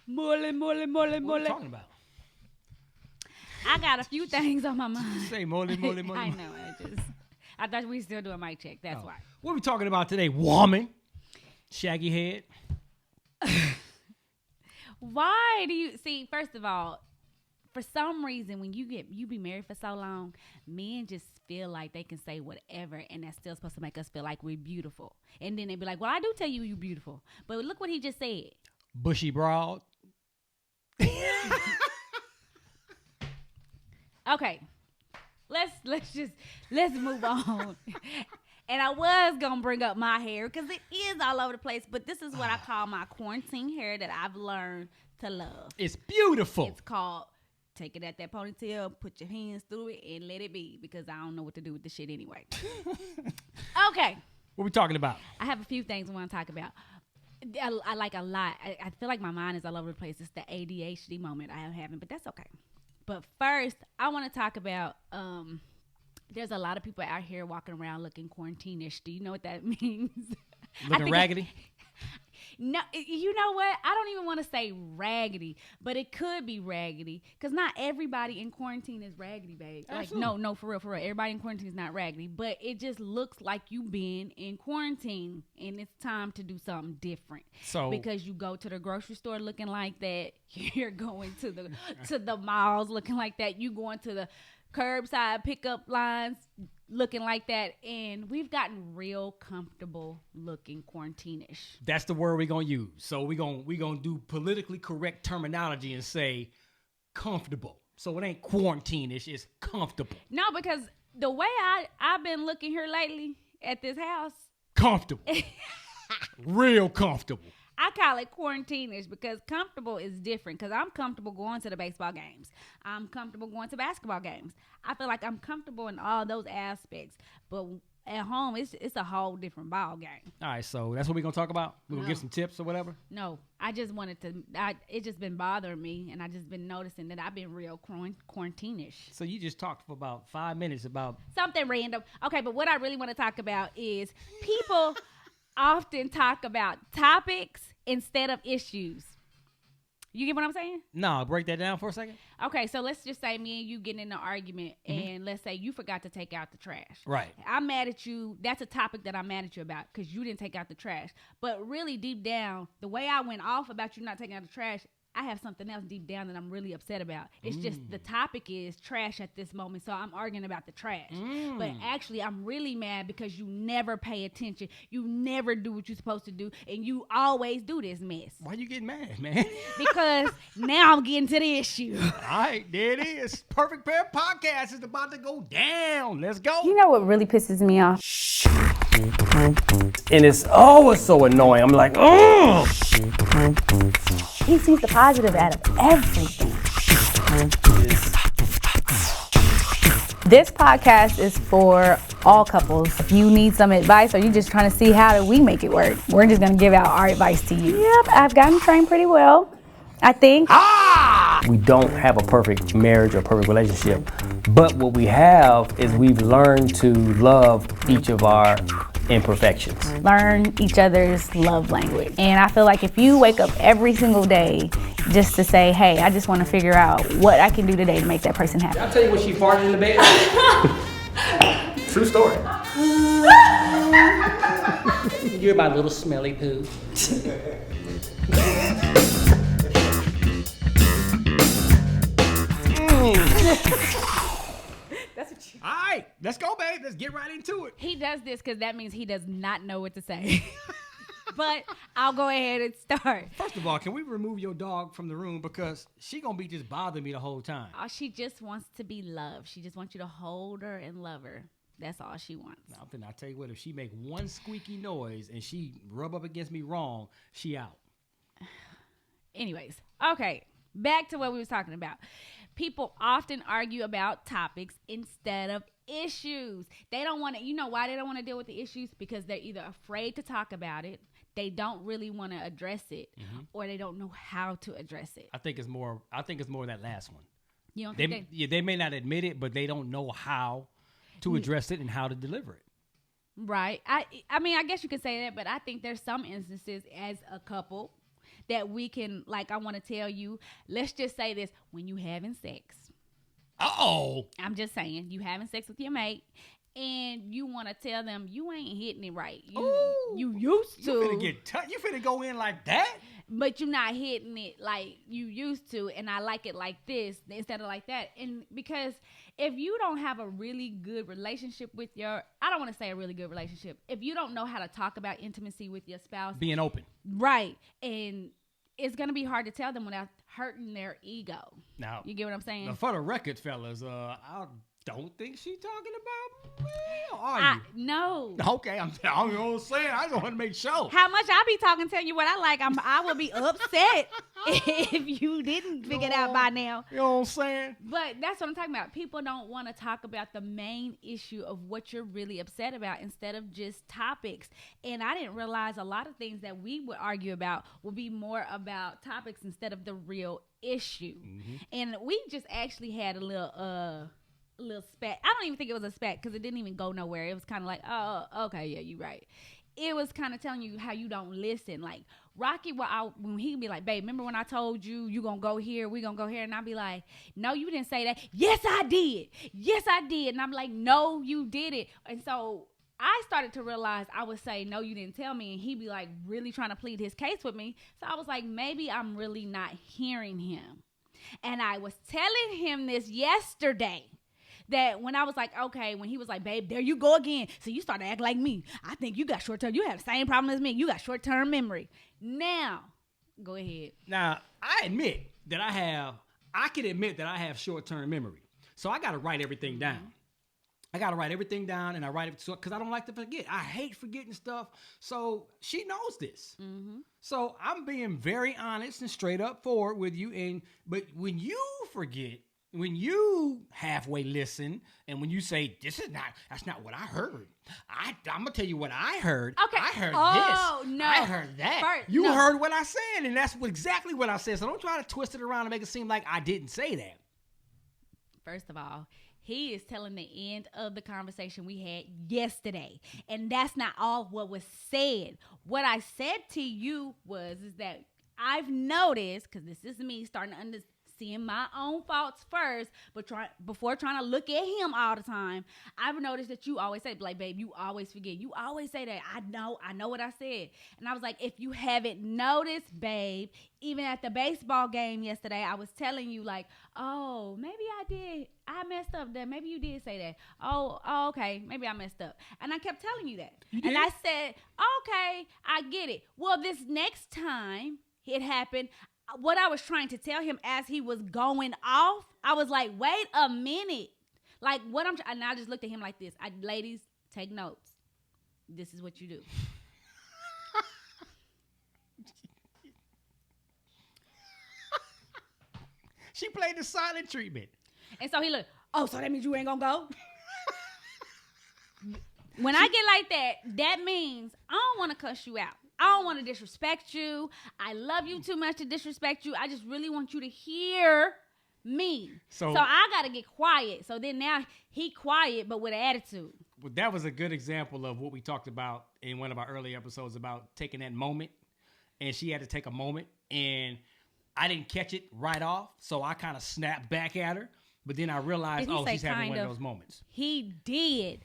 Mole. What are you talking about? I got a few things on my mind. Say mole. I know. I thought we still doing mic check. That's why. What are we talking about today? Woman. Shaggy head. Why do you see? First of all, for some reason, when you be married for so long, men just feel like they can say whatever, and that's still supposed to make us feel like we're beautiful. And then they be like, "Well, I do tell you you're beautiful," but look what he just said. Bushy broad. Okay, let's move on. And I was gonna bring up my hair because it is all over the place, but this is what I call my quarantine hair that I've learned to love. It's beautiful. It's called take it at that ponytail, put your hands through it, and let it be because I don't know what to do with the shit anyway. Okay. What we talking about? I have a few things I want to talk about. I like a lot. I feel like my mind is all over the place. It's the ADHD moment I am having, but that's okay. But first, I want to talk about there's a lot of people out here walking around looking quarantine-ish. Do you know what that means? Looking raggedy? No, you know what? I don't even want to say raggedy, but it could be raggedy because not everybody in quarantine is raggedy, babe. Absolutely. Like, no, for real. Everybody in quarantine is not raggedy, but it just looks like you been in quarantine and it's time to do something different. So because you go to the grocery store looking like that, you're going to the malls looking like that, you going to the curbside pickup lines looking like that, and we've gotten real comfortable looking quarantine-ish. that's the word we're gonna use. So we're gonna do politically correct terminology and say comfortable. So it ain't quarantine-ish, it's comfortable. No, because the way I've been looking here lately at this house, Comfortable. Real comfortable. I call it quarantine-ish because comfortable is different because I'm comfortable going to the baseball games. I'm comfortable going to basketball games. I feel like I'm comfortable in all those aspects. But at home, it's a whole different ball game. All right, so that's what we're gonna talk about. We're gonna give some tips or whatever. No, I just wanted to. It just been bothering me, and I just been noticing that I've been real quarantine-ish. So you just talked for about 5 minutes about Something random. Okay, but what I really want to talk about is people often talk about topics instead of issues. You get what I'm saying? No, break that down for a second. Okay, so let's just say me and you getting in an argument, and let's say you forgot to take out the trash. Right. I'm mad at you. That's a topic that I'm mad at you about because you didn't take out the trash. But really deep down, the way I went off about you not taking out the trash, I have something else deep down that I'm really upset about. It's just the topic is trash at this moment, so I'm arguing about the trash. But actually, I'm really mad because you never pay attention. You never do what you're supposed to do, and you always do this mess. Why you getting mad, man? Because now I'm getting to the issue. All right, there it is. Perfect Pair Podcast is about to go down. Let's go. You know what really pisses me off? And it's always so annoying. I'm like, oh. He sees the positive out of everything. This podcast is for all couples. If you need some advice or you're just trying to see how do we make it work, we're just gonna give out our advice to you. Yep, I've gotten trained pretty well, I think. We don't have a perfect marriage or perfect relationship, but what we have is we've learned to love each of our imperfections. Learn each other's love language. And I feel like if you wake up every single day just to say, hey, I just want to figure out what I can do today to make that person happy. I'll tell you when she farted in the bed. True story. You're my little smelly poo. All right, let's go, babe. Let's get right into it. He does this because that means he does not know what to say. But I'll go ahead and start. First of all, can we remove your dog from the room because she gonna be just bothering me the whole time? Oh, she just wants to be loved. She just wants you to hold her and love her. That's all she wants. Now, then I tell you what, if she make one squeaky noise and she rub up against me wrong, she out. Anyways, okay, back to what we was talking about. People often argue about topics instead of issues. They don't want to, you know why they don't want to deal with the issues? Because they're either afraid to talk about it, they don't really want to address it, or they don't know how to address it. I think it's more that last one. You don't think They may not admit it, but they don't know how to address it and how to deliver it. Right. I mean, I guess you could say that, but I think there's some instances as a couple that we can, like, I want to tell you, let's just say this, when you having sex. Uh-oh. I'm just saying, you having sex with your mate, and you want to tell them you ain't hitting it right. You used to. You finna go in like that? But you're not hitting it like you used to, and I like it like this instead of like that. And because if you don't have a really good relationship with I don't want to say a really good relationship. If you don't know how to talk about intimacy with your spouse. Being open. Right. And it's going to be hard to tell them without hurting their ego. Now, you get what I'm saying? Now for the record, fellas, I don't think she's talking about me. Are you? No. Okay, I'm saying. I just want to make sure. How much I be talking, telling you what I like. I would be upset if you didn't figure it out by now. You know what I'm saying? But that's what I'm talking about. People don't want to talk about the main issue of what you're really upset about instead of just topics. And I didn't realize a lot of things that we would argue about would be more about topics instead of the real issue. Mm-hmm. And we just actually had a little spat. I don't even think it was a spat because it didn't even go nowhere. It was kind of like, oh, okay, yeah, you're right. It was kind of telling you how you don't listen. Like Rocky, when he'd be like, babe, remember when I told you gonna go here, we gonna go here, and I'd be like, no, you didn't say that. Yes, I did. Yes, I did. And I'm like, no, you didn't. And so I started to realize I would say, no, you didn't tell me, and he'd be like really trying to plead his case with me. So I was like, maybe I'm really not hearing him. And I was telling him this yesterday. That when I was like, okay, when he was like, babe, there you go again. So you start to act like me. I think you got short-term. You have the same problem as me. You got short-term memory. Now, go ahead. Now, I can admit that I have short-term memory. So I got to write everything down. I got to write everything down, and I write it because I don't like to forget. I hate forgetting stuff. So she knows this. Mm-hmm. So I'm being very honest and straight up forward with you. But when you forget, when you halfway listen and when you say, that's not what I heard. I'm going to tell you what I heard. Okay. I heard this. Oh, no. I heard that. You heard what I said, and that's exactly what I said. So don't try to twist it around and make it seem like I didn't say that. First of all, he is telling the end of the conversation we had yesterday. And that's not all what was said. What I said to you is that I've noticed, because this is me starting to understand, seeing my own faults first, but before trying to look at him all the time, I've noticed that you always say, like, babe, you always forget. You always say that. I know what I said. And I was like, if you haven't noticed, babe, even at the baseball game yesterday, I was telling you, like, oh, maybe I messed up there. Maybe you did say that. Oh, okay, maybe I messed up. And I kept telling you that. And I said, okay, I get it. Well, this next time it happened, what I was trying to tell him as he was going off, I was like, wait a minute. Like, and I just looked at him like this. Ladies, take notes. This is what you do. She played the silent treatment. And so he looked, oh, so that means you ain't gonna go? When I get like that means I don't want to cuss you out. I don't want to disrespect you. I love you too much to disrespect you. I just really want you to hear me. So I got to get quiet. So then now he quiet, but with an attitude. Well, that was a good example of what we talked about in one of our early episodes about taking that moment. And she had to take a moment. And I didn't catch it right off. So I kind of snapped back at her. But then I realized, she's having one of those moments. He did.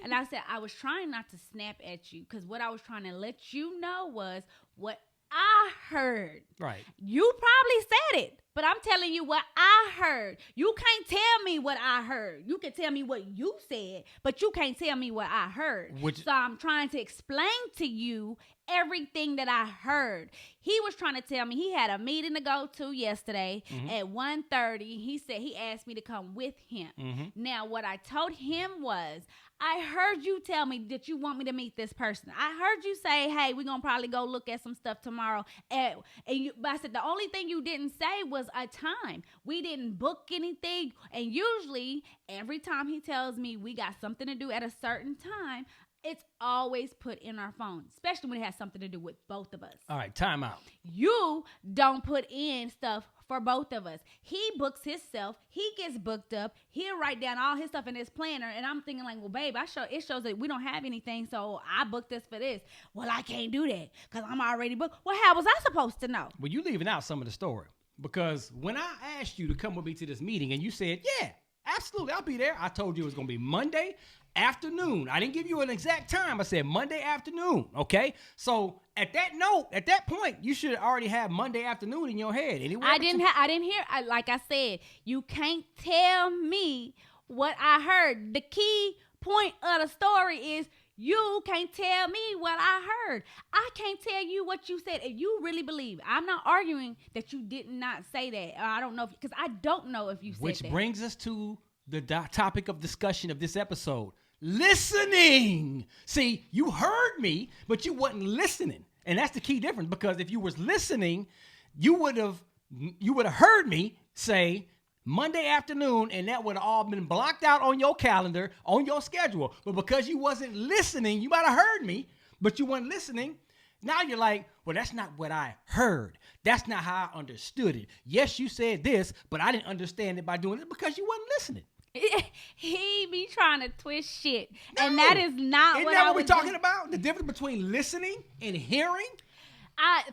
And I said, I was trying not to snap at you because what I was trying to let you know was what I heard. Right. You probably said it, but I'm telling you what I heard. You can't tell me what I heard. You can tell me what you said, but you can't tell me what I heard. So I'm trying to explain to you everything that I heard. He was trying to tell me he had a meeting to go to yesterday at 1:30. He said he asked me to come with him. Mm-hmm. Now, what I told him was, I heard you tell me that you want me to meet this person. I heard you say, hey, we're going to probably go look at some stuff tomorrow. But I said, the only thing you didn't say was a time. We didn't book anything. And usually, every time he tells me we got something to do at a certain time, it's always put in our phone, especially when it has something to do with both of us. All right, time out. You don't put in stuff for both of us. He books himself. He gets booked up. He'll write down all his stuff in his planner. And I'm thinking like, well, babe, it shows that we don't have anything. So I booked this for this. Well, I can't do that because I'm already booked. Well, how was I supposed to know? Well, you leaving out some of the story. Because when I asked you to come with me to this meeting and you said, yeah, absolutely, I'll be there. I told you it was going to be Monday afternoon. I didn't give you an exact time. I said Monday afternoon. Okay. So at that point, you should already have Monday afternoon in your head. Anyway, I didn't hear. Like I said, you can't tell me what I heard. The key point of the story is you can't tell me what I heard. I can't tell you what you said. If you really believe, I'm not arguing that you did not say that. I don't know because I don't know if you said that. Which brings us to the topic of discussion of this episode. Listening. See, you heard me, but you wasn't listening. And that's the key difference, because if you was listening, you would have heard me say Monday afternoon, and that would have all been blocked out on your calendar, on your schedule. But because you wasn't listening, you might have heard me, but you weren't listening. Now you're like, well, that's not what I heard. That's not how I understood it. Yes, you said this, but I didn't understand it by doing it because you wasn't listening. He be trying to twist shit, and that is not Isn't what that I what was we're talking about? The difference between listening and hearing?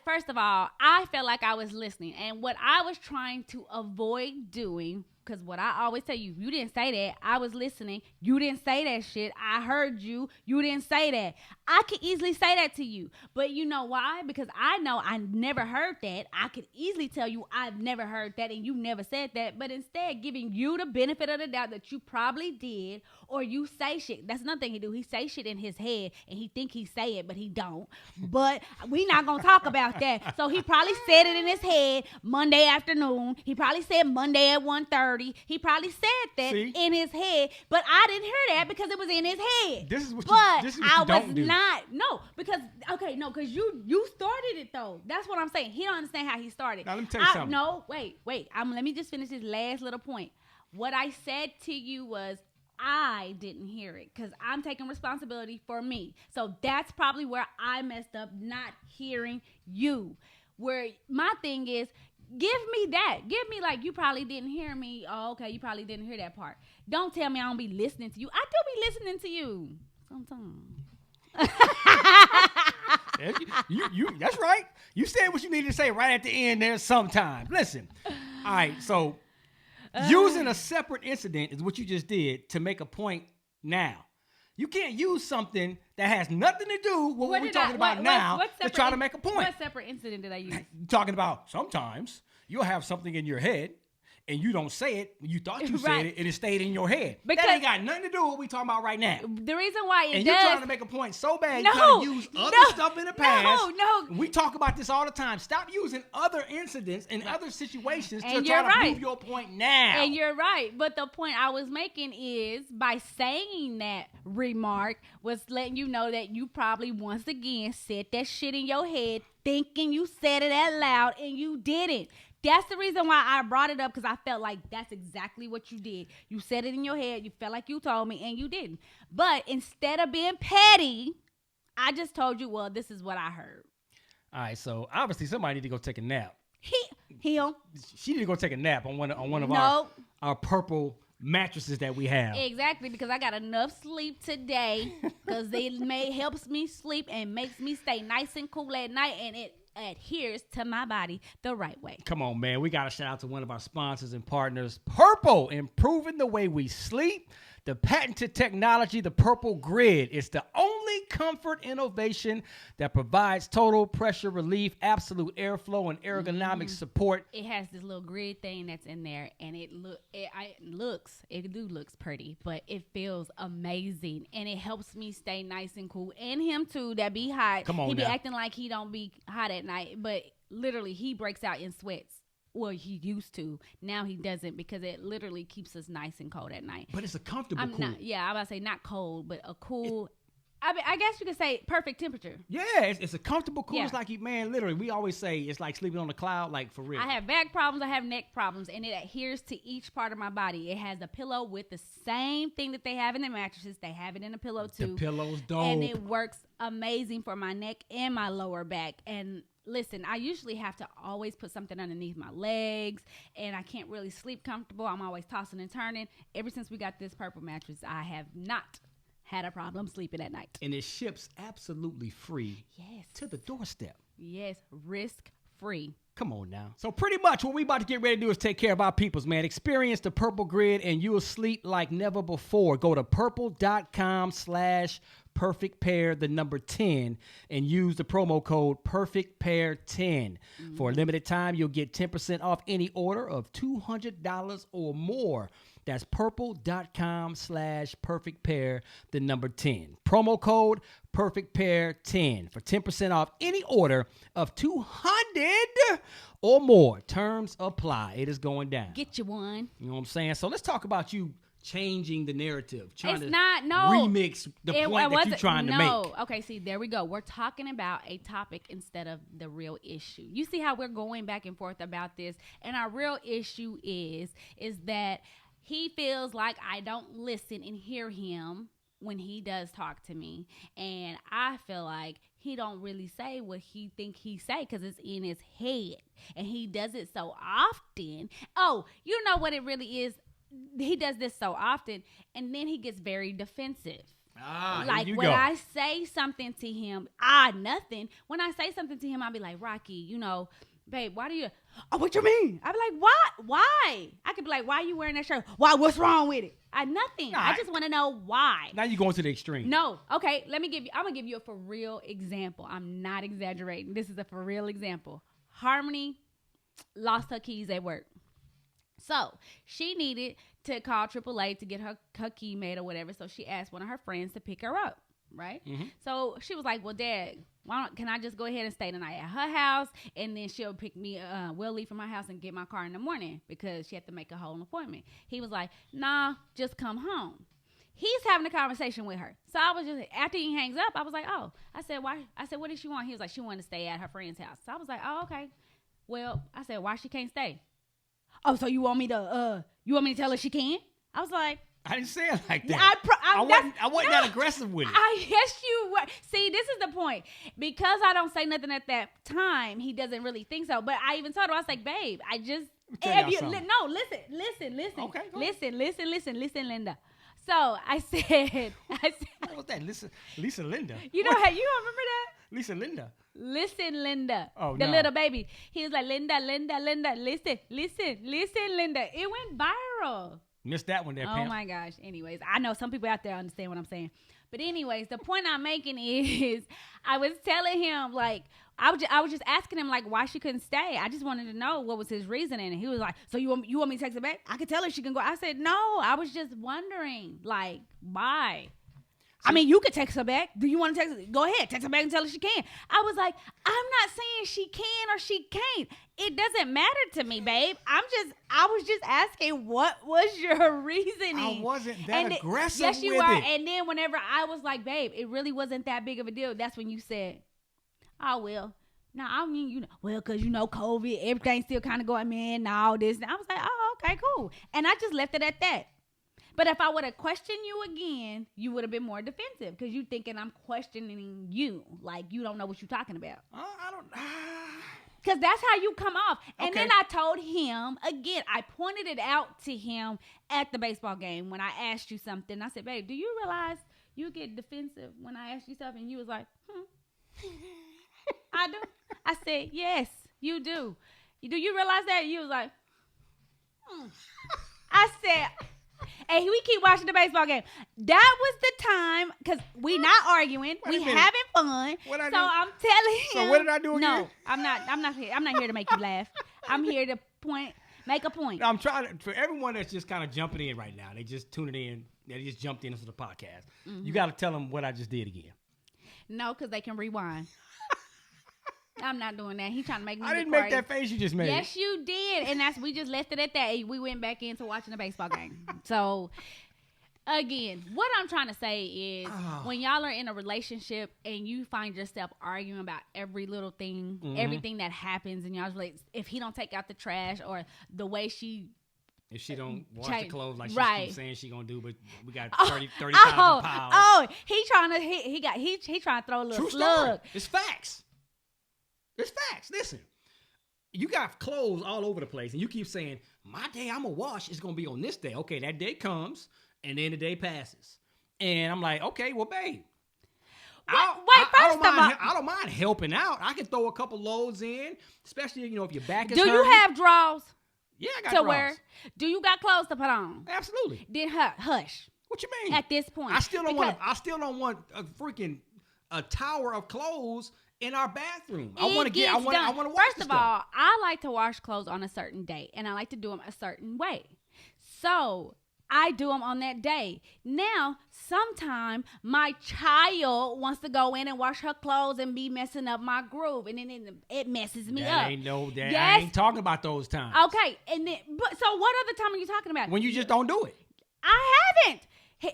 First of all, I felt like I was listening, and what I was trying to avoid doing, because what I always tell you, you didn't say that. I was listening. You didn't say that shit. I heard you. You didn't say that. I could easily say that to you, but you know why? Because I know I never heard that. I could easily tell you I've never heard that, and you never said that, but instead giving you the benefit of the doubt that you probably did, or you say shit. That's another thing he do. He say shit in his head, and he think he say it, but he don't. But we not going to talk about that. So he probably said it in his head Monday afternoon. He probably said Monday at 1:30. He probably said that in his head, but I didn't hear that because it was in his head. This is what you don't do. Because you started it though. That's what I'm saying. He don't understand how he started. Now let me tell you something. No, wait. Let me just finish this last little point. What I said to you was I didn't hear it because I'm taking responsibility for me. So that's probably where I messed up, not hearing you. Where my thing is, give me that. Give me like, you probably didn't hear me. Oh, okay, you probably didn't hear that part. Don't tell me I don't be listening to you. I do be listening to you sometimes. you that's right. You said what you needed to say right at the end there sometimes. Listen. All right, so using a separate incident is what you just did to make a point now. You can't use something that has nothing to do with what we're talking about now to try to make a point. What separate incident did I use? Talking about sometimes you'll have something in your head and you don't say it. You thought you said it and it stayed in your head. Because that ain't got nothing to do with what we talking about right now. The reason why it and does. And you're trying to make a point so bad you're trying to use other stuff in the past. No. We talk about this all the time. Stop using other incidents and other situations and to try to prove your point now. And you're right. But the point I was making is by saying that remark was letting you know that you probably once again said that shit in your head thinking you said it out loud and you didn't. That's the reason why I brought it up, because I felt like that's exactly what you did. You said it in your head. You felt like you told me, and you didn't. But instead of being petty, I just told you, well, this is what I heard. All right, so obviously somebody need to go take a nap. Him. She need to go take a nap on one of our purple mattresses that we have. Exactly, because I got enough sleep today, because it helps me sleep and makes me stay nice and cool at night, and it adheres to my body the right way. Come on, man. We got to shout out to one of our sponsors and partners, Purple, improving the way we sleep. The patented technology, the Purple Grid, is the only comfort innovation that provides total pressure relief, absolute airflow, and ergonomic support. It has this little grid thing that's in there, and it looks pretty, but it feels amazing, and it helps me stay nice and cool. And him too, that be hot. Come on, he be acting like he don't be hot at night, but literally he breaks out in sweats. Well, he used to. Now he doesn't, because it literally keeps us nice and cold at night. But it's a comfortable cool. I'm about to say not cold, but a cool. I guess you could say perfect temperature. Yeah, it's a comfortable cool. Yeah. It's like, man, literally, we always say it's like sleeping on a cloud, like for real. I have back problems. I have neck problems, and it adheres to each part of my body. It has a pillow with the same thing that they have in the mattresses. They have it in a pillow too. The pillow's dope. And it works amazing for my neck and my lower back. And listen, I usually have to always put something underneath my legs, and I can't really sleep comfortable. I'm always tossing and turning. Ever since we got this purple mattress, I have not had a problem sleeping at night. And it ships absolutely free. Yes. To the doorstep. Yes, risk free. Come on now. So pretty much what we about to get ready to do is take care of our peoples, man. Experience the Purple Grid and you'll sleep like never before. Go to purple.com/perfectpair, the number 10, and use the promo code perfectpair10. For a limited time, you'll get 10% off any order of $200 or more. That's purple.com/perfectpair, the number 10. Promo code perfectpair10 for 10% off any order of $200 or more. Terms apply. It is going down. Get you one. You know what I'm saying? So let's talk about you changing the narrative. Remix the point that you're trying to make. Okay, see, there we go. We're talking about a topic instead of the real issue. You see how we're going back and forth about this, and our real issue is that he feels like I don't listen and hear him when he does talk to me. And I feel like he don't really say what he think he say because it's in his head. And he does it so often. Oh, you know what it really is? He does this so often, and then he gets very defensive. Like when I say something to him, nothing. When I say something to him, I'll be like, Rocky, you know, babe, why do you? Oh, what you mean? I'd be like, what? Why? I could be like, why are you wearing that shirt? Why? What's wrong with it? Nothing. I just want to know why. Now you're going to the extreme. No. Okay. I'm gonna give you a for real example. I'm not exaggerating. This is a for real example. Harmony lost her keys at work. So she needed to call AAA to get her key made or whatever. So she asked one of her friends to pick her up. Right? Mm-hmm. So she was like, well, Dad, can I just go ahead and stay the night at her house? And then she'll pick me, we'll leave from my house and get my car in the morning because she had to make a whole appointment. He was like, nah, just come home. He's having a conversation with her. So I was just, after he hangs up, I was like, oh. I said, why? I said, what did she want? He was like, she wanted to stay at her friend's house. So I was like, oh, okay. Well, I said, why she can't stay? Oh, so you want me to tell her she can't? I was like, I didn't say it like that. I wasn't that aggressive with it. Yes, you were. See, this is the point. Because I don't say nothing at that time, he doesn't really think so. But I even told him, I was like, babe, I just... listen. Okay, listen, Linda. So I said... What was that? Lisa Linda? You don't remember that? Lisa Linda. Listen, Linda. Oh, the little baby. He was like, Linda, listen, Linda. It went viral. Missed that one there, Pam. Oh my gosh. Anyways, I know some people out there understand what I'm saying. But anyways, the point I'm making is I was telling him, like, I was just asking him, like, why she couldn't stay. I just wanted to know what was his reasoning. And he was like, so you want me to text her back? I could tell her she can go. I said, no, I was just wondering, like, why? I mean, you could text her back. Do you want to text her? Go ahead. Text her back and tell her she can. I was like, I'm not saying she can or she can't. It doesn't matter to me, babe. I was just asking, what was your reasoning? I wasn't that aggressive yes, you with were. it. And then whenever I was like, babe, it really wasn't that big of a deal. That's when you said, oh, well. No, I mean, you know, well, because, you know, COVID, everything's still kind of going, man, and all this. And I was like, oh, okay, cool. And I just left it at that. But if I would have questioned you again, you would have been more defensive because you thinking I'm questioning you. Like, you don't know what you're talking about. I don't... Because that's how you come off. And okay. Then I told him, again, I pointed it out to him at the baseball game when I asked you something. I said, babe, do you realize you get defensive when I ask you something? And you was like, I do. I said, yes, you do. Do you realize that? You was like, I said... Hey, we keep watching the baseball game. That was the time, because we not arguing. We having fun. So I'm telling him. So what did I do again? No, I'm not here to make you laugh. I'm here to make a point. No, I'm trying to, for everyone that's just kind of jumping in right now, they just tuning in, they just jumped into the podcast. Mm-hmm. You got to tell them what I just did again. No, because they can rewind. I'm not doing that. He's trying to make me I didn't look make that face you just made. Yes, you did. And we just left it at that. We went back into watching the baseball game. So, again, what I'm trying to say is when y'all are in a relationship and you find yourself arguing about every little thing, everything that happens in y'all's relationship, if he don't take out the trash or the way if she don't wash the clothes like she keeps saying she gonna do, but we got 30,000 pounds. Oh, he trying to throw a little True slug. story. It's facts. It's facts. Listen, you got clothes all over the place, and you keep saying, my day I'm going to wash is going to be on this day. Okay, that day comes, and then the day passes. And I'm like, okay, well, babe. I don't mind helping out. I can throw a couple loads in, especially, if your back is hurting. Do you have drawers? Yeah, I got to drawers. Wear? Do you got clothes to put on? Absolutely. Then hush. What you mean? At this point. I still don't want a freaking tower of clothes in our bathroom. I want to wash First of all, I like to wash clothes on a certain day, and I like to do them a certain way. So I do them on that day. Now, sometime my child wants to go in and wash her clothes and be messing up my groove, and then it messes me up. I ain't talking about those times. Okay, so what other time are you talking about? When you just don't do it. I haven't.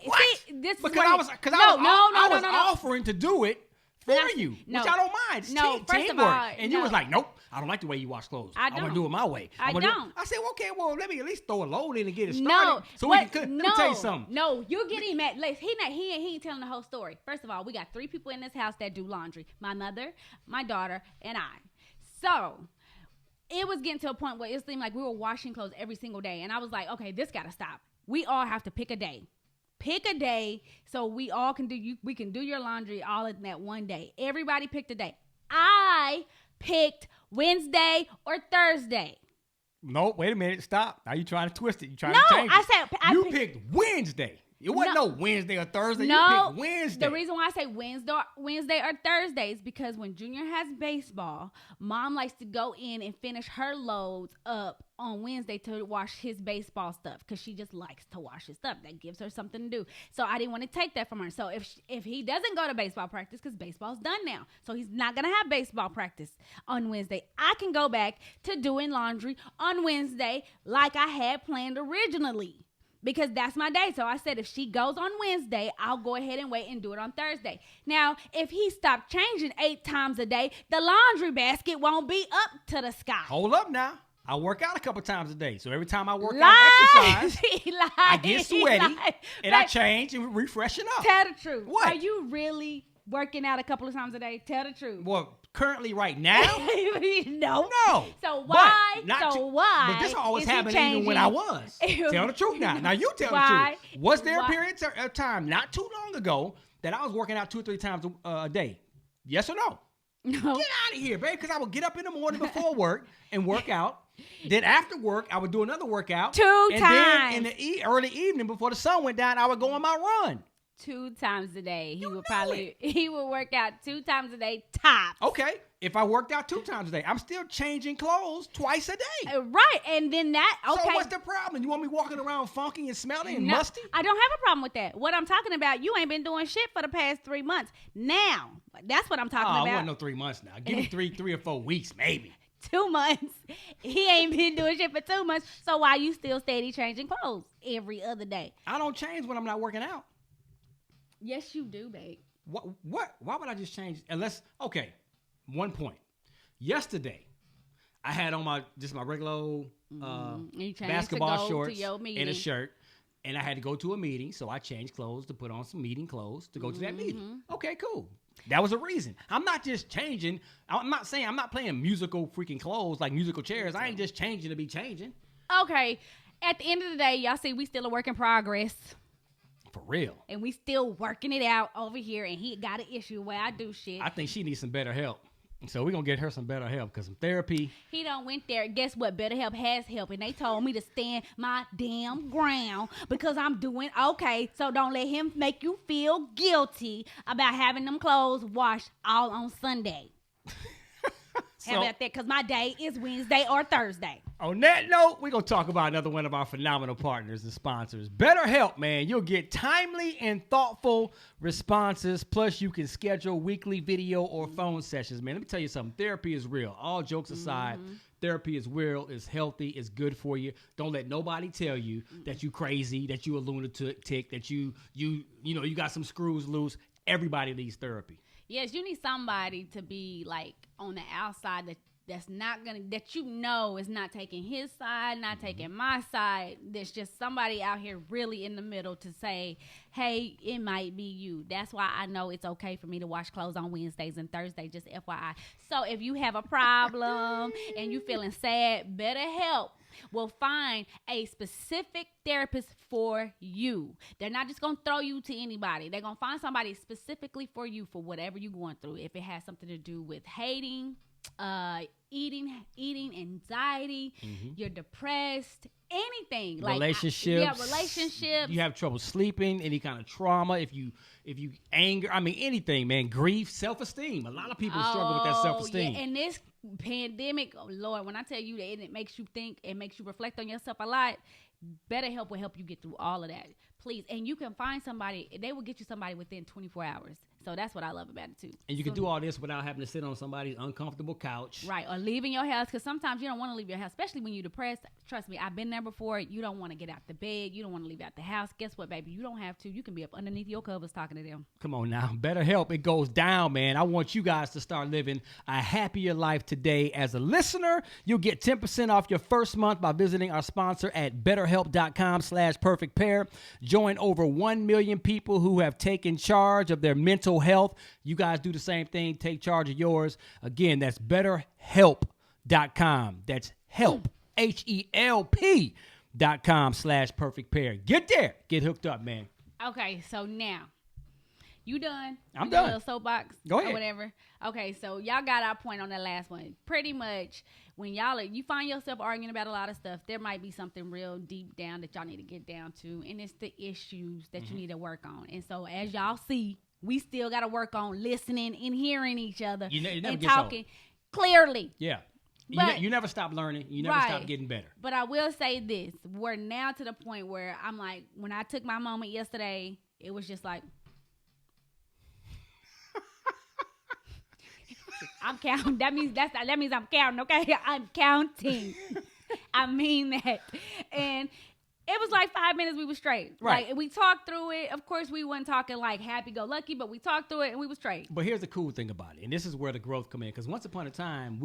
What? See, this because is I was offering to do it for you, which I don't mind. It's first of all, and you was like, nope, I don't like the way you wash clothes. I want to do it my way. I don't. I said, well, okay, well, let me at least throw a load in and get it started. Let me tell you something. No, you're getting mad. He ain't telling the whole story. First of all, we got 3 people in this house that do laundry. My mother, my daughter, and I. So it was getting to a point where it seemed like we were washing clothes every single day. And I was like, okay, this got to stop. We all have to pick a day. Pick a day so we all can we can do your laundry all in that one day. Everybody picked a day. I picked Wednesday or Thursday. Nope, wait a minute. Stop. Now you trying to twist it. You trying to change it. You picked Wednesday. It wasn't no Wednesday or Thursday. You picked Wednesday. The reason why I say Wednesday or Thursday is because when Junior has baseball, Mom likes to go in and finish her loads up on Wednesday to wash his baseball stuff because she just likes to wash his stuff. That gives her something to do. So I didn't want to take that from her. So if he doesn't go to baseball practice, because baseball's done now, so he's not going to have baseball practice on Wednesday, I can go back to doing laundry on Wednesday like I had planned originally. Because that's my day. So I said, if she goes on Wednesday, I'll go ahead and wait and do it on Thursday. Now, if he stopped changing 8 times a day, the laundry basket won't be up to the sky. Hold up now. I work out a couple times a day. So every time I work out exercise, I get sweaty and I change and refreshen up. Tell the truth. What? Are you really working out a couple of times a day? Tell the truth. Well, currently right now? No. So why? But this always happened even when I was. Tell the truth now. Now you tell the truth. Was there a period of time not too long ago that I was working out 2 or 3 times a day? Yes or no? No. Get out of here, babe, because I would get up in the morning before work and work out. Then after work, I would do another workout. 2 times. And then in the early evening before the sun went down, I would go on my run. 2 times a day. He would work out 2 times a day tops. Okay. If I worked out 2 times a day, I'm still changing clothes twice a day. Right. And then that, okay. So what's the problem? You want me walking around funky and smelly and musty? I don't have a problem with that. What I'm talking about, you ain't been doing shit for the past 3 months. Now, that's what I'm talking about. I want no 3 months now. Give me 3 or 4 weeks, maybe. 2 months. He ain't been doing shit for 2 months. So why you still steady changing clothes every other day? I don't change when I'm not working out. Yes, you do, babe. What? Why would I just change? Unless, okay, 1 point. Yesterday, I had on my regular old basketball shorts and a shirt, and I had to go to a meeting, so I changed clothes to put on some meeting clothes to go to that meeting. Okay, cool. That was a reason. I'm not just changing. I'm not saying I'm not playing musical freaking clothes like musical chairs. I ain't just changing to be changing. Okay. At the end of the day, y'all see we still a work in progress. For real. And we still working it out over here, and he got an issue where I do shit. I think she needs some better help. So we're going to get her some better help because some therapy. He done went there. Guess what? BetterHelp has help. And they told me to stand my damn ground because I'm doing okay. So don't let him make you feel guilty about having them clothes washed all on Sunday. How about that? Because my day is Wednesday or Thursday. On that note, we're going to talk about another one of our phenomenal partners and sponsors. BetterHelp, man. You'll get timely and thoughtful responses. Plus, you can schedule weekly video or phone sessions, man. Let me tell you something. Therapy is real. All jokes aside, therapy is real, is healthy, is good for you. Don't let nobody tell you that you crazy, that you a lunatic, that you got some screws loose. Everybody needs therapy. Yes, you need somebody to be like on the outside that's not gonna, that you know is not taking his side, not taking my side. There's just somebody out here really in the middle to say, hey, it might be you. That's why I know it's okay for me to wash clothes on Wednesdays and Thursdays, just FYI. So if you have a problem and you feeling sad, BetterHelp will find a specific therapist for you. They're not just going to throw you to anybody. They're going to find somebody specifically for you for whatever you're going through. If it has something to do with hating, eating anxiety, you're depressed, anything, relationships, relationships, you have trouble sleeping, any kind of trauma, if you anger, I mean anything, man, grief, self-esteem. A lot of people struggle with that self-esteem. Yeah. And this pandemic, oh Lord, when I tell you that it makes you think, it makes you reflect on yourself a lot, BetterHelp will help you get through all of that. Please. And you can find somebody, they will get you somebody within 24 hours. So that's what I love about it too. And you can do all this without having to sit on somebody's uncomfortable couch. Right. Or leaving your house, because sometimes you don't want to leave your house, especially when you're depressed. Trust me, I've been there before. You don't want to get out the bed. You don't want to leave out the house. Guess what, baby? You don't have to. You can be up underneath your covers talking to them. Come on now. BetterHelp, it goes down, man. I want you guys to start living a happier life today. As a listener, you'll get 10% off your first month by visiting our sponsor at betterhelp.com/perfectpair. Join over 1 million people who have taken charge of their mental health. You guys do the same thing. Take charge of yours. Again, that's betterhelp.com. That's help, HELP.com/perfectpair. Get there. Get hooked up, man. Okay, so now, you done? I'm You done. A little soapbox? Go ahead. Or whatever. Okay, so y'all got our point on that last one. Pretty much, when you find yourself arguing about a lot of stuff, there might be something real deep down that y'all need to get down to, and it's the issues that you need to work on. And so, as y'all see, we still got to work on listening and hearing each other You never and get talking clearly. Yeah. But- You never stop learning. You never stop getting better. But I will say this. We're now to the point where I'm like, when I took my moment yesterday, it was just like, I'm counting. That means I'm counting, okay? I'm counting. I mean that. And it was like 5 minutes we were straight. Right. Like, we talked through it. Of course, we weren't talking like happy-go-lucky, but we talked through it and we were straight. But here's the cool thing about it, and this is where the growth come in. Because once upon a time,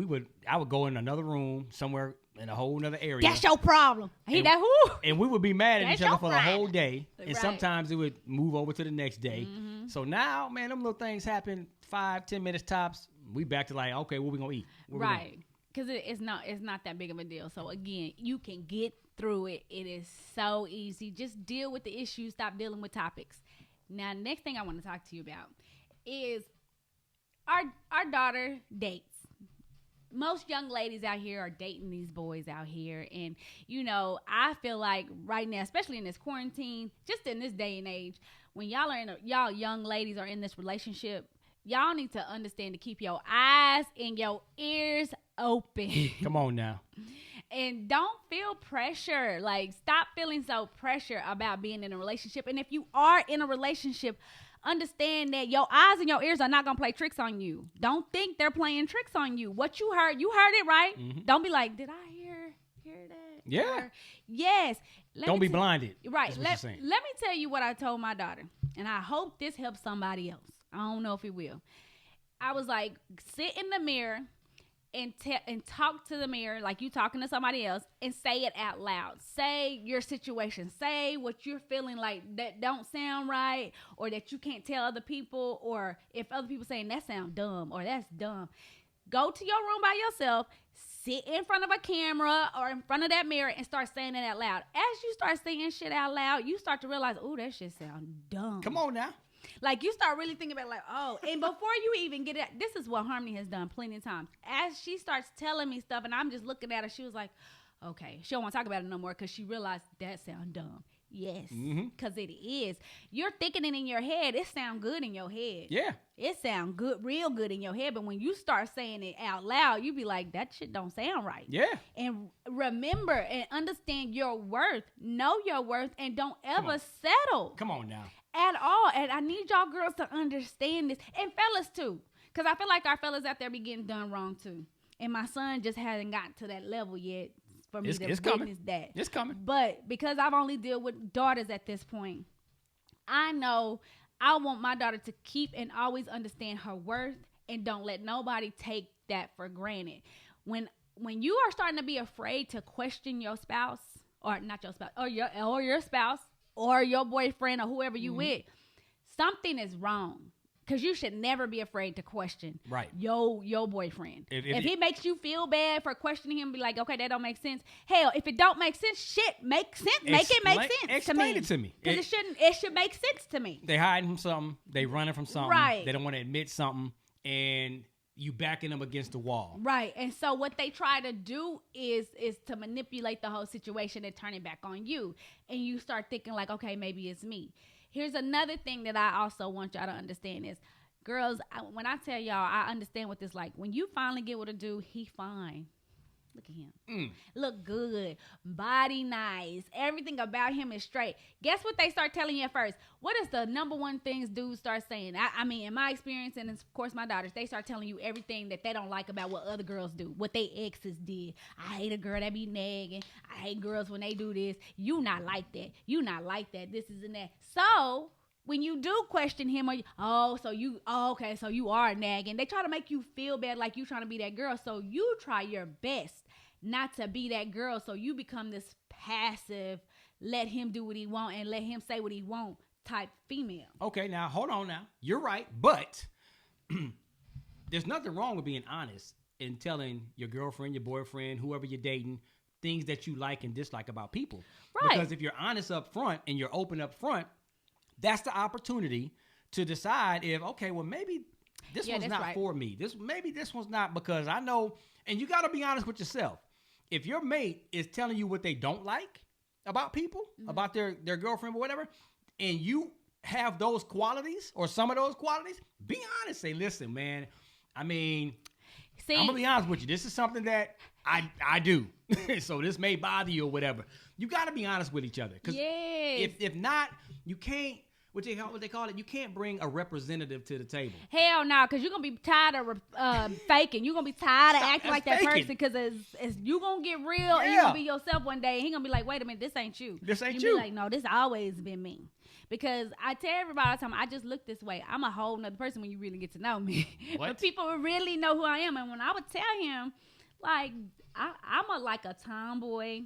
I would go in another room somewhere in a whole other area. That's your problem. And we would be mad at That's each other your for the whole day. And Right. sometimes it would move over to the next day. So now, man, them little things happen 5-10 minutes tops. We back to like, okay, what we gonna eat? Right. Because it's not that big of a deal. So again, you can get through it. It is so easy. Just deal with the issues. Stop dealing with topics. Now, next thing I want to talk to you about is our daughter dates. Most young ladies out here are dating these boys out here. And, you know, I feel like right now, especially in this quarantine, just in this day and age, when y'all young ladies are in this relationship, y'all need to understand to keep your eyes and your ears open. Come on now. And don't feel pressure. Like, stop feeling so pressure about being in a relationship. And if you are in a relationship, understand that your eyes and your ears are not going to play tricks on you. Don't think they're playing tricks on you. What you heard it, right? Mm-hmm. Don't be like, did I hear that? Yeah. Or, yes. Don't be blinded. Right. Let Let me tell you what I told my daughter. And I hope this helps somebody else. I don't know if it will. I was like, sit in the mirror and talk to the mirror like you talking to somebody else, and say it out loud. Say your situation. Say what you're feeling like that don't sound right, or that you can't tell other people, or if other people saying that sound dumb or that's dumb. Go to your room by yourself, sit in front of a camera or in front of that mirror and start saying it out loud. As you start saying shit out loud, you start to realize, oh, that shit sound dumb. Come on now. Like, you start really thinking about, like, oh, and before you even get it, this is what Harmony has done plenty of times. As she starts telling me stuff and I'm just looking at her, she was like, okay, she don't want to talk about it no more because she realized that sound dumb. Yes, because it is. You're thinking it in your head. It sound good in your head. Yeah. It sound good, real good in your head. But when you start saying it out loud, you be like, that shit don't sound right. Yeah. And remember and understand your worth. Know your worth and don't ever settle. Come on now. At all. And I need y'all girls to understand this. And fellas too. Because I feel like our fellas out there be getting done wrong too. And my son just hasn't gotten to that level yet for me to witness that. It's coming. But because I've only dealt with daughters at this point, I know I want my daughter to keep and always understand her worth and don't let nobody take that for granted. when you are starting to be afraid to question your spouse, or not your spouse, or your spouse, or your boyfriend, or whoever you with, something is wrong. Because you should never be afraid to question your boyfriend. If he makes you feel bad for questioning him, be like, okay, that don't make sense. Hell, if it don't make sense, shit, make sense. Make it make sense to me. Explain it to me. Because it should make sense to me. They hiding from something. They running from something. Right. They don't want to admit something. And you backing them against the wall. Right. And so what they try to do is to manipulate the whole situation and turn it back on you. And you start thinking like, okay, maybe it's me. Here's another thing that I also want y'all to understand is, girls, when I tell y'all, I understand what this like. When you finally get with a dude, he fine. Look at him. Look good. Body nice. Everything about him is straight. Guess what they start telling you at first? What is the number one things dudes start saying? I mean, in my experience, and of course my daughters, they start telling you everything that they don't like about what other girls do, what they exes did. I hate a girl that be nagging. I hate girls when they do this. You not like that. You not like that. This is and that. So when you do question him, so you are nagging. They try to make you feel bad like you trying to be that girl. So you try your best not to be that girl. So you become this passive, let him do what he want and let him say what he want type female. Okay, now hold on now. You're right, but there's nothing wrong with being honest and telling your girlfriend, your boyfriend, whoever you're dating, things that you like and dislike about people. Right. Because if you're honest up front and you're open up front, that's the opportunity to decide if, okay, well, maybe this one's not for me. Maybe this one's not, because I know, and you got to be honest with yourself. If your mate is telling you what they don't like about people, about their girlfriend or whatever, and you have those qualities or some of those qualities, be honest. Say, listen, man, I mean, I'm going to be honest with you. This is something that I do. So this may bother you or whatever. You got to be honest with each other. Because if not, you can't. What they call it? You can't bring a representative to the table. Hell no, because you're going to be tired of faking. You're going to be tired of acting like that person, because as you going to get real and you're going to be yourself one day, and he going to be like, wait a minute, this ain't you. This ain't you. Be like, no, this always been me. Because I tell everybody all the time, I just look this way. I'm a whole nother person when you really get to know me. But people would really know who I am. And when I would tell him, like, I'm like a tomboy.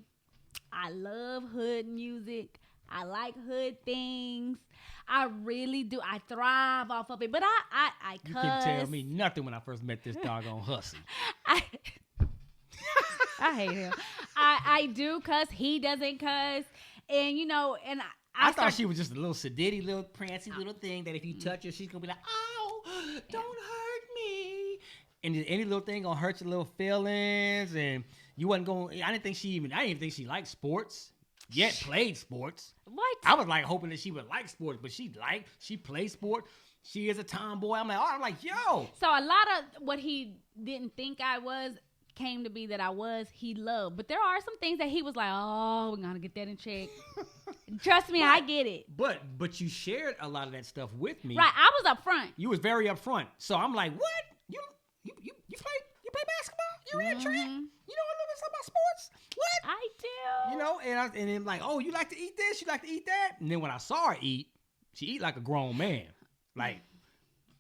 I love hood music. I like hood things. I really do. I thrive off of it. But I cuss. You couldn't tell me nothing when I first met this doggone hussy. I hate him. I do cuss. He doesn't cuss. And, you know, and I thought she was just a little sedity, little prancy little thing that if you touch her, she's going to be like, oh, don't hurt me. And any little thing going to hurt your little feelings. And you wasn't going, I didn't think she liked sports. Yet played sports. What? I was like hoping that she would like sports, but she plays sport. She is a tomboy. I'm like, yo. So a lot of what he didn't think I was came to be that I was, he loved. But there are some things that he was like, oh, we're going to get that in check. Trust me, I get it. But you shared a lot of that stuff with me. Right, I was up front. You was very up front. So I'm like, what? You play basketball? You're in track? You know a little bit about sports? What? I do. You know, and then like, oh, you like to eat this? You like to eat that? And then when I saw her eat, she eat like a grown man. Like,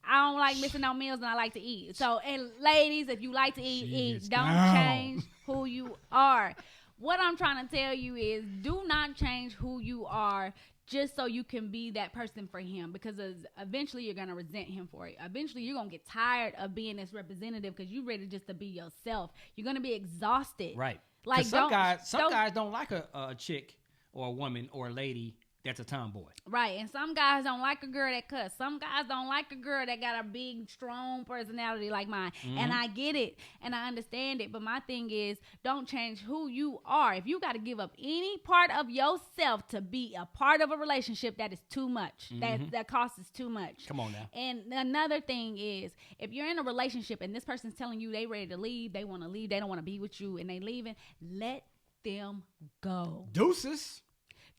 I don't like missing no meals, and I like to eat. So, and ladies, if you like to eat. Don't change who you are. What I'm trying to tell you is, do not change who you are just so you can be that person for him, because eventually you're going to resent him for it. Eventually you're going to get tired of being this representative because you're ready just to be yourself. You're going to be exhausted. Right. Like some guys don't like a chick or a woman or a lady that's a tomboy. Right. And some guys don't like a girl that cuss. Some guys don't like a girl that got a big, strong personality like mine. And I get it. And I understand it. But my thing is, don't change who you are. If you got to give up any part of yourself to be a part of a relationship, that is too much. That costs is too much. Come on now. And another thing is, if you're in a relationship and this person's telling you they ready to leave, they want to leave, they don't want to be with you, and they leaving, let them go. Deuces.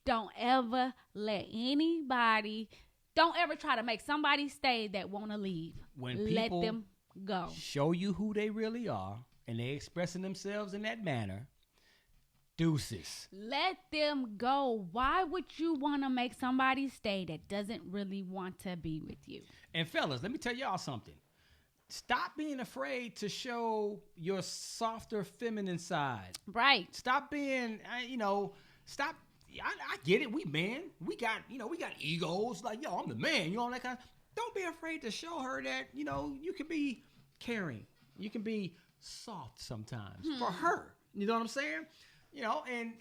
Don't ever don't ever try to make somebody stay that want to leave. When people let them go. Show you who they really are, and they expressing themselves in that manner, deuces. Let them go. Why would you want to make somebody stay that doesn't really want to be with you? And fellas, let me tell y'all something. stop being afraid to show your softer feminine side. Right. Stop being, stop. I get it. We men. We got egos. Like, yo, I'm the man. You know, that kind of. Don't be afraid to show her that, you can be caring. You can be soft sometimes for her. You know what I'm saying? And.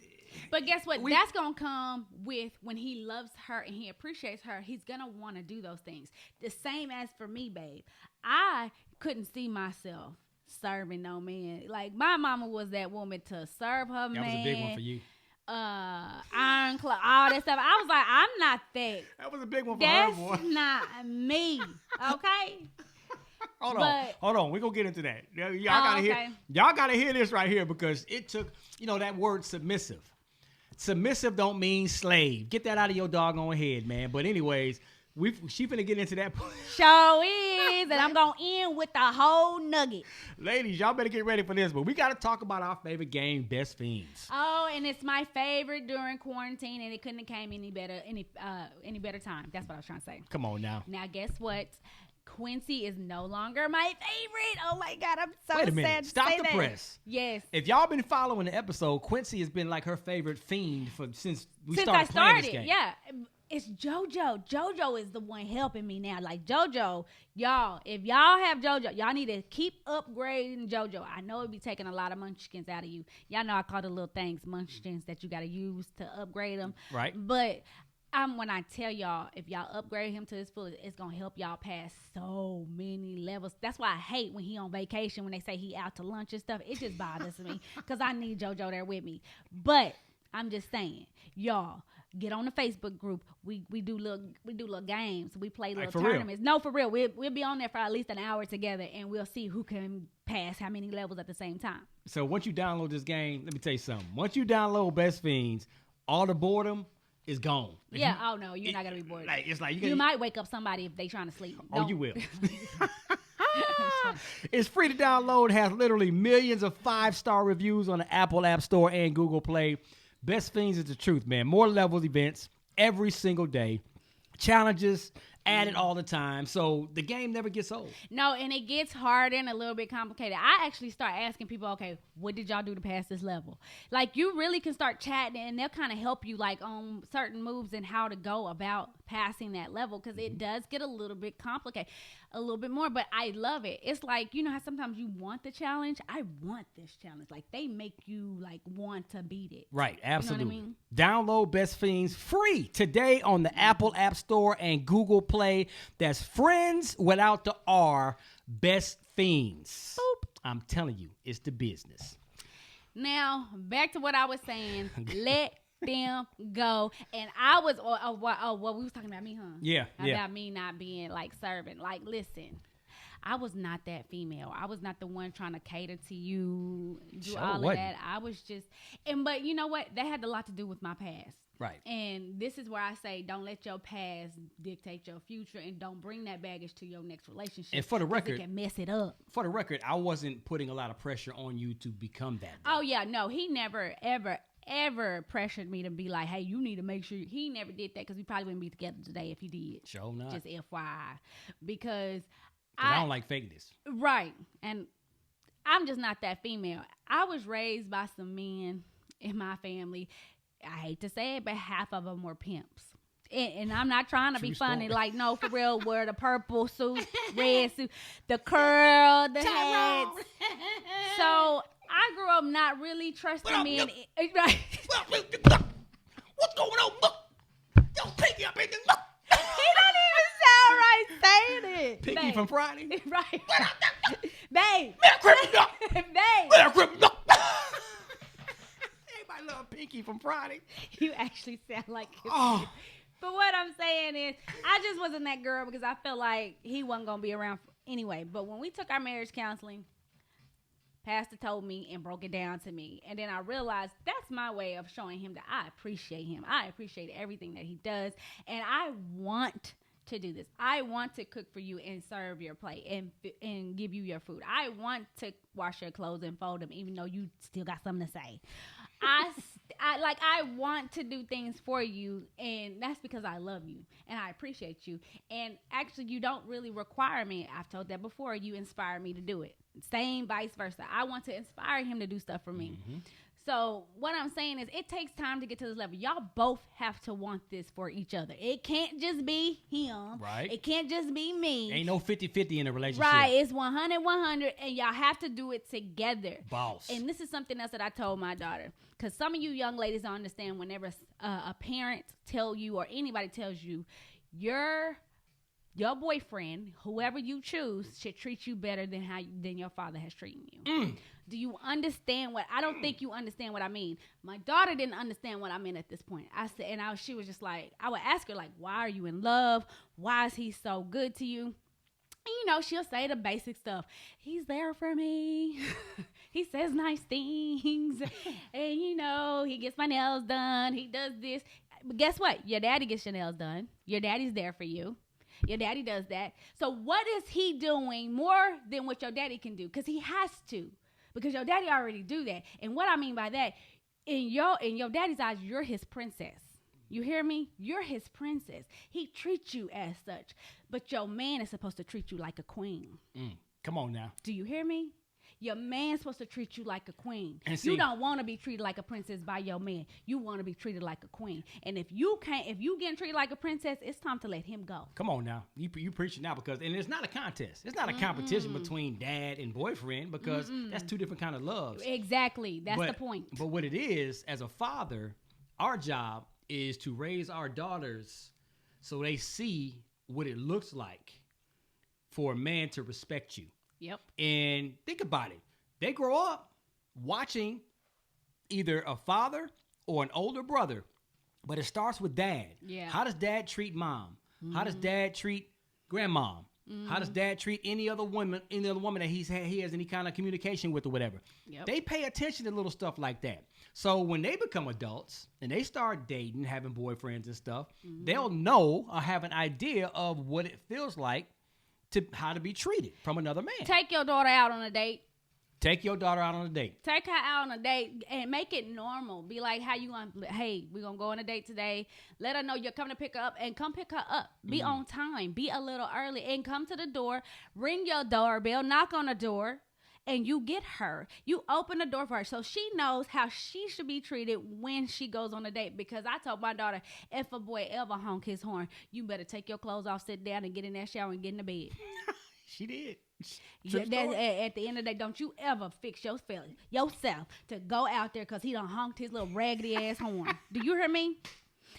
But guess what? That's going to come with when he loves her and he appreciates her. He's going to want to do those things. The same as for me, babe. I couldn't see myself serving no man. Like, my mama was that woman to serve her man. That was a big one for you. Iron club, all that stuff. I was like, I'm not that. That was a big one for her, boy. That's not me. Okay? Hold on. We're gonna get into that. Y'all gotta hear this right here, because it took, that word submissive. Submissive don't mean slave. Get that out of your doggone head, man. But anyways, she finna get into that. Show is, and I'm gonna end with the whole nugget. Ladies, y'all better get ready for this. But we gotta talk about our favorite game, Best Fiends. Oh, and it's my favorite during quarantine, and it couldn't have came any better time. That's what I was trying to say. Come on now. Now, guess what? Quincy is no longer my favorite. Oh my God, I'm so Wait a minute. sad to Stop say the that. press. Yes. If y'all been following the episode, Quincy has been like her favorite fiend since we started playing this game. Yeah. It's JoJo. JoJo is the one helping me now. Like, JoJo, y'all, if y'all have JoJo, y'all need to keep upgrading JoJo. I know it be taking a lot of munchkins out of you. Y'all know I call the little things munchkins that you got to use to upgrade them. Right. But when I tell y'all, if y'all upgrade him to his full, it's going to help y'all pass so many levels. That's why I hate when he on vacation, when they say he out to lunch and stuff. It just bothers me because I need JoJo there with me. But I'm just saying, y'all, get on the Facebook group. We do little games. We play little tournaments. Real? No, for real. We'll be on there for at least an hour together, and we'll see who can pass how many levels at the same time. So once you download this game, let me tell you something. Once you download Best Fiends, all the boredom is gone. Yeah. Oh no, you're not gonna be bored. It's like you might wake up somebody if they trying to sleep. Oh, you will. It's free to download. Has literally millions of 5-star reviews on the Apple App Store and Google Play. Best Fiends is the truth, man. More levels, events every single day. Challenges added all the time. So the game never gets old. No, and it gets harder and a little bit complicated. I actually start asking people, okay, what did y'all do to pass this level? Like, you really can start chatting, and they'll kind of help you, like, on certain moves and how to go about passing that level, because it does get a little bit complicated, a little bit more, but I love it. It's like, you know how sometimes you want the challenge? I want this challenge. Like, they make you, like, want to beat it. Right, absolutely. You know what I mean? Download Best Fiends free today on the Apple App Store and Google Play. That's friends without the R, Best Fiends. Boop. I'm telling you, it's the business. Now, back to what I was saying. Let them go. And I was, what we was talking about me, huh? Yeah. About me not being, like, serving. Like, listen, I was not that female. I was not the one trying to cater to you, do all of that. I was just, but you know what? That had a lot to do with my past. Right. And this is where I say, don't let your past dictate your future, and don't bring that baggage to your next relationship. And for the record, it can mess it up. For the record, I wasn't putting a lot of pressure on you to become that. Oh yeah, no, he never, ever pressured me to be like, hey, you need to make sure. He never did that, because we probably wouldn't be together today if he did. Sure not. Just FYI, because I don't like fakeness. Right, and I'm just not that female. I was raised by some men in my family. I hate to say it, but half of them were pimps. And I'm not trying to be funny. Like, no, for real, wear the purple suit, red suit, the curl, the hats. So I grew up not really trusting men. Right. What's going on? Look. Yo, Pinky up in the look. He don't even sound right saying it. Pinky from Friday. Right. Babe. Merry Christmas. Babe. Merry Christmas. Everybody love Pinky from Friday. You actually sound like him. Oh. But what I'm saying is, I just wasn't that girl, because I felt like he wasn't going to be around anyway. But when we took our marriage counseling, Pastor told me and broke it down to me. And then I realized that's my way of showing him that I appreciate him. I appreciate everything that he does. And I want to do this. I want to cook for you and serve your plate and give you your food. I want to wash your clothes and fold them, even though you still got something to say. I want to do things for you, and that's because I love you and I appreciate you. And actually, you don't really require me. I've told that before. You inspire me to do it. Same vice versa. I want to inspire him to do stuff for me. Mm-hmm. So what I'm saying is it takes time to get to this level. Y'all both have to want this for each other. It can't just be him. Right. It can't just be me. Ain't no 50-50 in a relationship. Right. It's 100-100, and y'all have to do it together. Boss. And this is something else that I told my daughter. Because some of you young ladies don't understand whenever a parent tell you or anybody tells you your boyfriend, whoever you choose, should treat you better than your father has treated you. Do you understand what? I don't think you understand what I mean. My daughter didn't understand what I meant at this point. I said, and she was just like, I would ask her like, why are you in love? Why is he so good to you? And, she'll say the basic stuff. He's there for me. He says nice things. And, he gets my nails done. He does this. But guess what? Your daddy gets your nails done. Your daddy's there for you. Your daddy does that. So what is he doing more than what your daddy can do? Because he has to. Because your daddy already do that. And what I mean by that, in your daddy's eyes, you're his princess. You hear me? You're his princess. He treats you as such. But your man is supposed to treat you like a queen. Come on now. Do you hear me? Your man's supposed to treat you like a queen. And see, you don't want to be treated like a princess by your man. You want to be treated like a queen. And if you getting treated like a princess, it's time to let him go. Come on now. You preaching now and it's not a contest. It's not a competition between dad and boyfriend because that's two different kind of loves. Exactly. That's the point. But what it is, as a father, our job is to raise our daughters so they see what it looks like for a man to respect you. Yep. And think about it. They grow up watching either a father or an older brother, but it starts with dad. Yeah. How does dad treat mom? How does dad treat grandmom? How does dad treat any other woman that he has any kind of communication with or whatever? Yep. They pay attention to little stuff like that. So when they become adults and they start dating, having boyfriends and stuff, they'll know or have an idea of what it feels like how to be treated from another man. Take your daughter out on a date. Take your daughter out on a date. Take her out on a date and make it normal. Be like, hey, we're going to go on a date today. Let her know you're coming to pick her up and come pick her up. Be on time. Be a little early and come to the door. Ring your doorbell. Knock on the door. And you get her. You open the door for her so she knows how she should be treated when she goes on a date. Because I told my daughter, if a boy ever honk his horn, you better take your clothes off, sit down, and get in that shower and get in the bed. She did. At the end of the day, don't you ever fix yourself to go out there because he done honked his little raggedy ass horn. Do you hear me?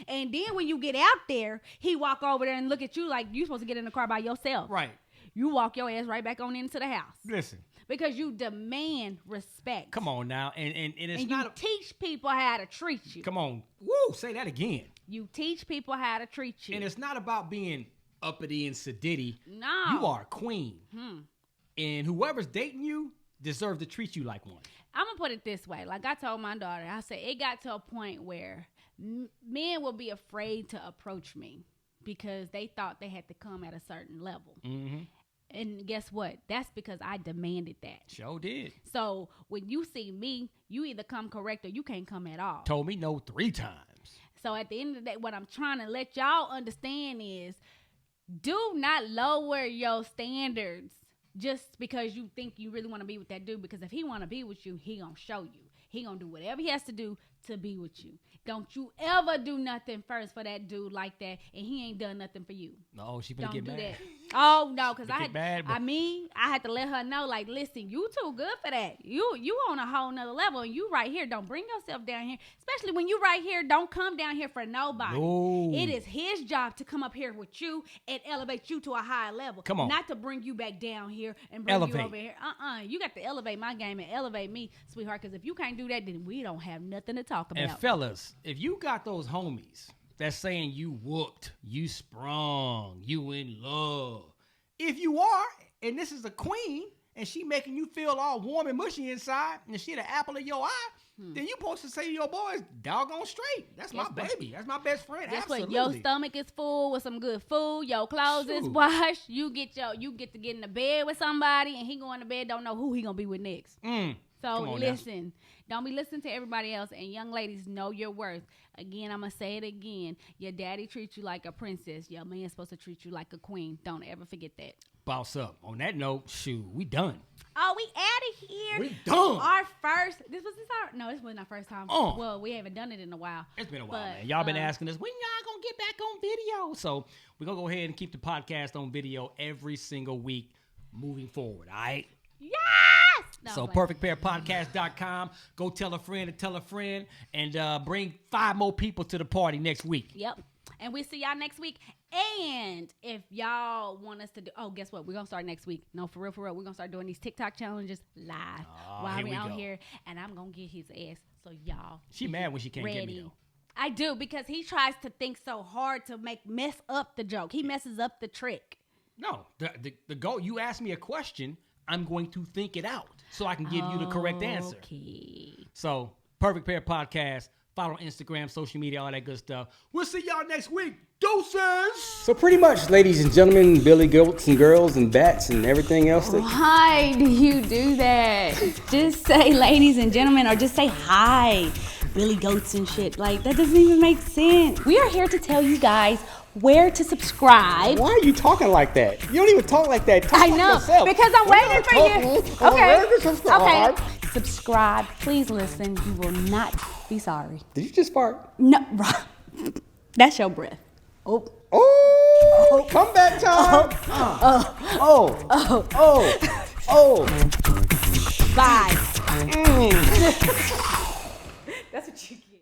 And then when you get out there, he walk over there and look at you like you supposed to get in the car by yourself. Right. You walk your ass right back on into the house. Listen. Because you demand respect. Come on now. And it's and not you teach people how to treat you. Come on. Woo, say that again. You teach people how to treat you. And it's not about being uppity and sedity. No. You are a queen. And whoever's dating you deserves to treat you like one. I'm going to put it this way. Like I told my daughter, I said it got to a point where men will be afraid to approach me because they thought they had to come at a certain level. Mm-hmm. And guess what? That's because I demanded that. Sure did. So when you see me, you either come correct or you can't come at all. Told me no 3 times. So at the end of the day, what I'm trying to let y'all understand is do not lower your standards just because you think you really want to be with that dude. Because if he want to be with you, he going to show you. He going to do whatever he has to do to be with you. Don't you ever do nothing first for that dude like that, and he ain't done nothing for you. No, she finna get mad. That. Oh no, because I had to let her know, like, listen, you too good for that. You on a whole nother level, and you right here. Don't bring yourself down here, especially when you right here. Don't come down here for nobody. No. It is his job to come up here with you and elevate you to a higher level. Come on, not to bring you back down here and bring you over here. You got to elevate my game and elevate me, sweetheart. Because if you can't do that, then we don't have nothing to talk about. And fellas, if you got those homies that's saying you whooped, you sprung, you in love. If you are, and this is a queen, and she making you feel all warm and mushy inside, and she the apple of your eye, then you supposed to say to your boys, doggone straight. That's my baby. That's my best friend. Absolutely. Your stomach is full with some good food. Your clothes is washed. You get to get in the bed with somebody, and he go in the bed, don't know who he gonna be with next. So So Come on listen, don't be listening to everybody else. And young ladies, know your worth. Again, I'm going to say it again. Your daddy treats you like a princess. Your man's supposed to treat you like a queen. Don't ever forget that. Boss up. On that note, shoot, we done. Oh, we out of here. We done. Our first, this wasn't our first time. Well, we haven't done it in a while. It's been a while, man. Y'all been asking us, when y'all gonna get back on video? So we're gonna go ahead and keep the podcast on video every single week moving forward, all right? Yes! No, So perfectpairpodcast.com. Go tell a friend, and bring 5 more people to the party next week. Yep. And we'll see y'all next week. And if y'all want us to do, guess what? We're going to start next week. No, for real. We're going to start doing these TikTok challenges live while we out here. And I'm going to get his ass. So y'all. She mad when she can't get me, though. I do, because he tries to think so hard to mess up the joke. He messes up the trick. No, the goal, you ask me a question, I'm going to think it out so I can give you the correct answer. Okay. So, Perfect Pair Podcast. Follow on Instagram, social media, all that good stuff. We'll see y'all next week. Deuces! So pretty much, ladies and gentlemen, billy goats and girls and bats and everything else. Why do you do that? Just say ladies and gentlemen, or just say hi, billy goats and shit. Like, that doesn't even make sense. We are here to tell you guys where to subscribe. Why are you talking like that? You don't even talk like that. Talk I like know, yourself. because I'm waiting for you. Okay. Subscribe. Okay. Subscribe. Please listen. You will not be sorry. Did you just fart? No, that's your breath. Oh, comeback time. Bye. That's what you get.